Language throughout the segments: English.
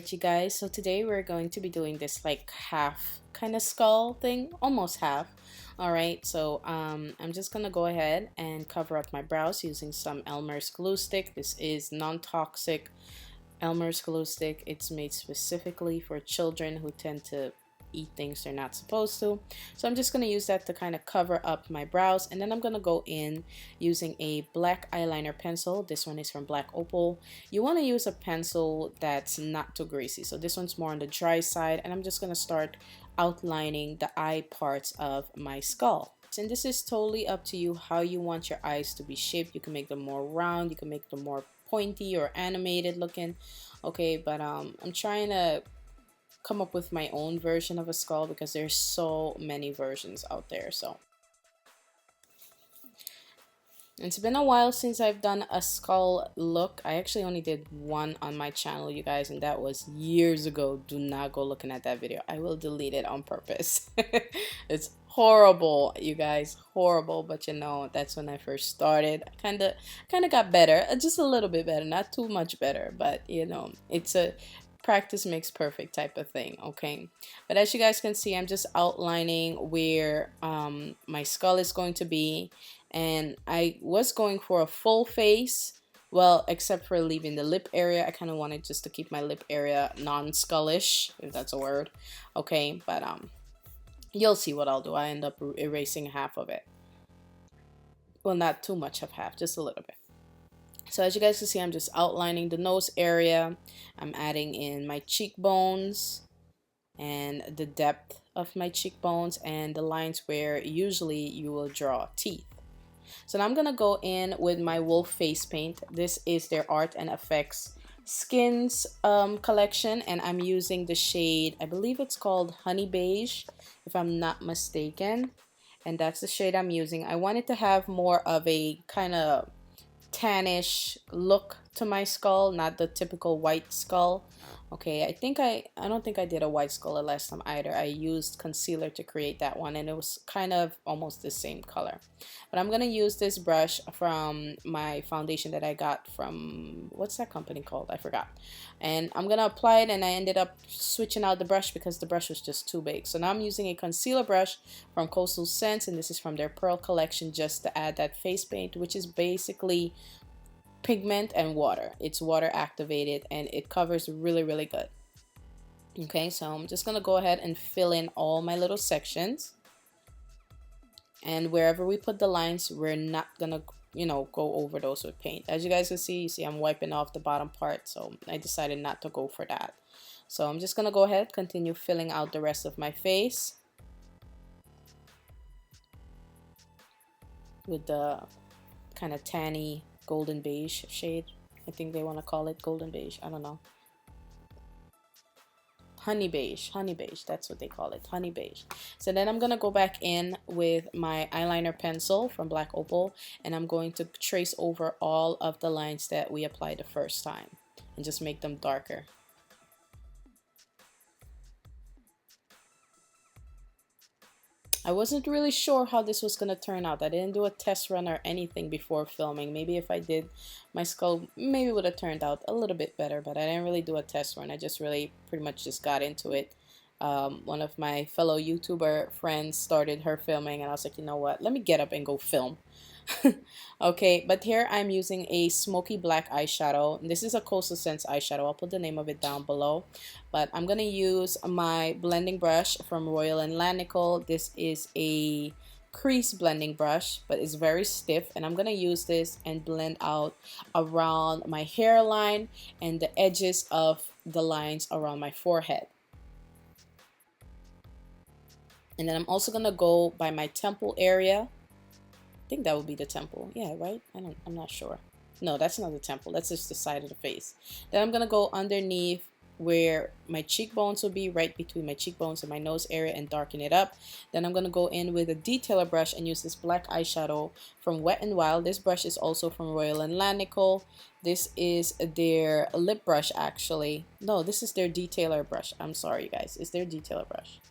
Alright, you guys, so today we're going to be doing this like half kind of skull thing, almost half. Alright, so I'm just gonna go ahead and cover up my brows using some Elmer's glue stick. This is non-toxic Elmer's glue stick. It's made specifically for children who tend to eat things they're not supposed to. So I'm just going to use that to kind of cover up my brows, and then I'm going to go in using a black eyeliner pencil. This one is from Black Opal. You want to use a pencil that's not too greasy, so this one's more on the dry side, and I'm just going to start outlining the eye parts of my skull. And this is totally up to you how you want your eyes to be shaped. You can make them more round, you can make them more pointy or animated looking, okay, but I'm trying to come up with my own version of a skull because there's so many versions out there. So it's been a while since I've done a skull look. I actually only did one on my channel, you guys, and that was years ago. Do not go looking at that video. I will delete it on purpose. It's horrible, you guys, horrible. But you know, that's when I first started. I kind of got better, just a little bit better, not too much better, but you know, it's a practice makes perfect type of thing, okay? But as you guys can see, I'm just outlining where my skull is going to be, and I was going for a full face, well, except for leaving the lip area. I kind of wanted just to keep my lip area non-skullish, if that's a word, okay? But you'll see what I'll do. I end up erasing half of it. Well, not too much of half, just a little bit. So as you guys can see, I'm just outlining the nose area. I'm adding in my cheekbones and the depth of my cheekbones and the lines where usually you will draw teeth. So now I'm going to go in with my Wolfe face paint. This is their Art and Effects Skinz collection, and I'm using the shade, I believe it's called Honey Beige, if I'm not mistaken. And that's the shade I'm using. I wanted to have more of a kind of tannish look to my skull, not the typical white skull. Okay, I don't think I did a white skull the last time either. I used concealer to create that one, and it was kind of almost the same color. But I'm gonna use this brush from my foundation that I got from, what's that company called? I forgot. And I'm gonna apply it, and I ended up switching out the brush because the brush was just too big. So now I'm using a concealer brush from Coastal Scents, and this is from their Pearl collection, just to add that face paint, which is basically pigment and water. It's water activated, and it covers really good. Okay, so I'm just gonna go ahead and fill in all my little sections, and wherever we put the lines, we're not gonna, you know, go over those with paint. As you guys can see, I'm wiping off the bottom part, so I decided not to go for that. So I'm just gonna go ahead, continue filling out the rest of my face with the kind of tanny golden beige shade. I think they want to call it golden beige. I don't know. Honey beige, that's what they call it, honey beige. So then I'm gonna go back in with my eyeliner pencil from Black Opal, and I'm going to trace over all of the lines that we applied the first time and just make them darker. I wasn't really sure how this was gonna turn out. I didn't do a test run or anything before filming. Maybe if I did, my skull maybe would have turned out a little bit better, but I didn't really do a test run. I just really pretty much just got into it. One of my fellow YouTuber friends started her filming, and I was like, you know what, let me get up and go film. Okay, but here I'm using a smoky black eyeshadow. This is a Coastal Scents eyeshadow. I'll put the name of it down below. But I'm gonna use my blending brush from Royal and Lanical. This is a crease blending brush, but it's very stiff, and I'm gonna use this and blend out around my hairline and the edges of the lines around my forehead. And then I'm also gonna go by my temple area. I think that would be the temple. Yeah, right? I'm not sure. No, that's not the temple. That's just the side of the face. Then I'm going to go underneath where my cheekbones will be, right between my cheekbones and my nose area, and darken it up. Then I'm going to go in with a detailer brush and use this black eyeshadow from Wet n Wild. This brush is also from Royal and Lanical. This is their lip brush, actually. No, this is their detailer brush. I'm sorry, you guys. It's their detailer brush.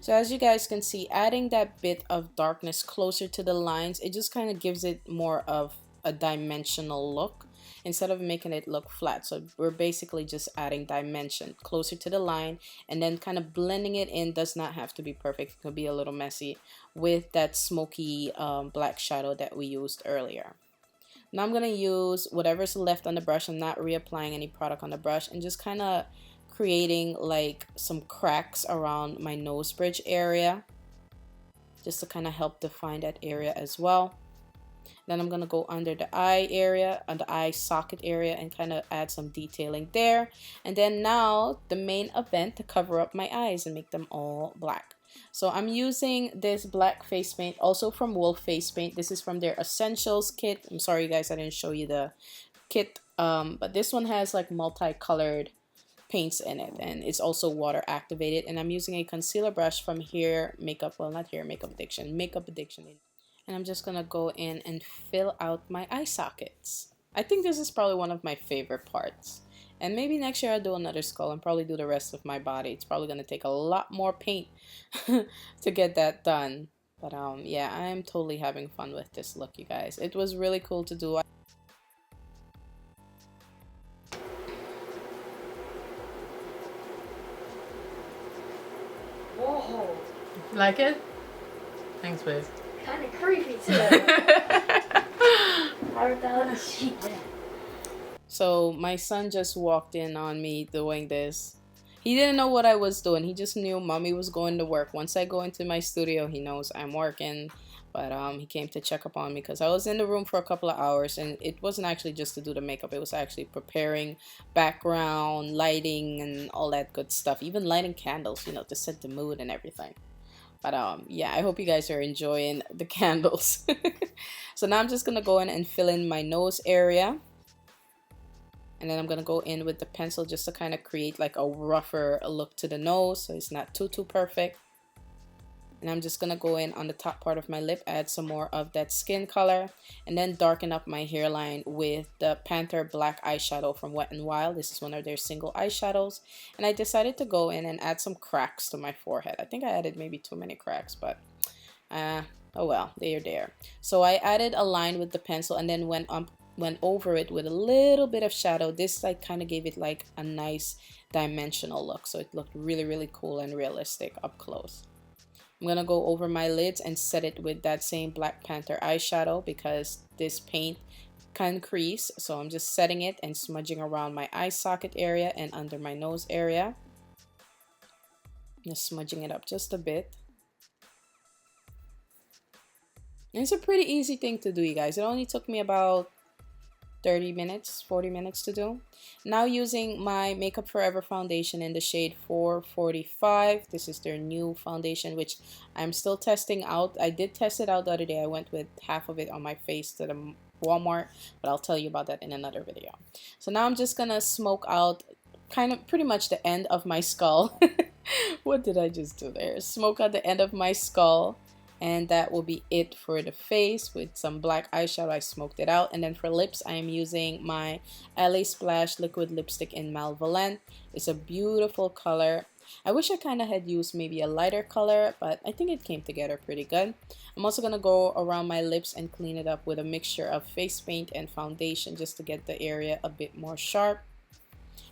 So as you guys can see, adding that bit of darkness closer to the lines, it just kind of gives it more of a dimensional look. instead of making it look flat. So we're basically just adding dimension closer to the line and then kind of blending it in. Does not have to be perfect, it could be a little messy, with that smoky black shadow that we used earlier. Now I'm going to use whatever's left on the brush. I'm not reapplying any product on the brush, and just kind of creating like some cracks around my nose bridge area, just to kind of help define that area as well. Then I'm going to go under the eye area, on the eye socket area, and kind of add some detailing there. And then now the main event, to cover up my eyes and make them all black. So I'm using this black face paint, also from Wolfe face paint. This is from their essentials kit. I'm sorry you guys, I didn't show you the kit, but this one has like multicolored paints in it, and it's also water activated. And I'm using a concealer brush from Hair Makeup, well, not Hair Makeup Addiction, Makeup Addiction, and I'm just gonna go in and fill out my eye sockets. I think this is probably one of my favorite parts, and maybe next year I'll do another skull and probably do the rest of my body. It's probably gonna take a lot more paint to get that done, but yeah, I'm totally having fun with this look, you guys. It was really cool to do. Whoa. Like it? Thanks, babe. Kind of creepy too. How the hell is she dead? So my son just walked in on me doing this. He didn't know what I was doing. He just knew mommy was going to work. Once I go into my studio, he knows I'm working. But he came to check up on me because I was in the room for a couple of hours, and it wasn't actually just to do the makeup. It was actually preparing background, lighting, and all that good stuff. Even lighting candles, you know, to set the mood and everything. But yeah, I hope you guys are enjoying the candles. So now I'm just going to go in and fill in my nose area. And then I'm going to go in with the pencil just to kind of create like a rougher look to the nose, so it's not too perfect. And I'm just going to go in on the top part of my lip, add some more of that skin color, and then darken up my hairline with the Panther black eyeshadow from Wet n Wild. This is one of their single eyeshadows. And I decided to go in and add some cracks to my forehead. I think I added maybe too many cracks, but oh well, they're there. So I added a line with the pencil and then went over it with a little bit of shadow. This like kind of gave it like a nice dimensional look, so it looked really cool and realistic up close. I'm gonna go over my lids and set it with that same Black Panther eyeshadow because this paint can crease, so I'm just setting it and smudging around my eye socket area and under my nose area. Just smudging it up just a bit. And it's a pretty easy thing to do, you guys. It only took me about 30 minutes, 40 minutes to do. Now using my Makeup Forever foundation in the shade 445. This is their new foundation, which I'm still testing out. I did test it out the other day. I went with half of it on my face to the Walmart, but I'll tell you about that in another video. So now I'm just gonna smoke out kind of pretty much the end of my skull. What did I just do there? Smoke out the end of my skull. And that will be it for the face with some black eyeshadow. I smoked it out. And then for lips, I am using my lasplash liquid lipstick in Malevolent. It's a beautiful color. I wish I kind of had used maybe a lighter color, but I think it came together pretty good. I'm also going to go around my lips and clean it up with a mixture of face paint and foundation just to get the area a bit more sharp.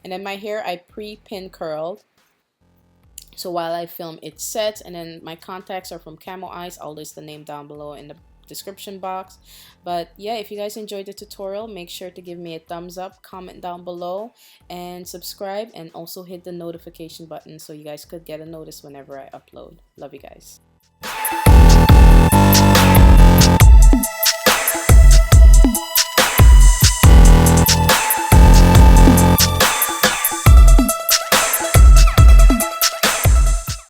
And then my hair, I pre-pin curled. So while I film, it sets, and then my contacts are from Camo Eyes. I'll list the name down below in the description box. But yeah, if you guys enjoyed the tutorial, make sure to give me a thumbs up, comment down below, and subscribe, and also hit the notification button so you guys could get a notice whenever I upload. Love you guys.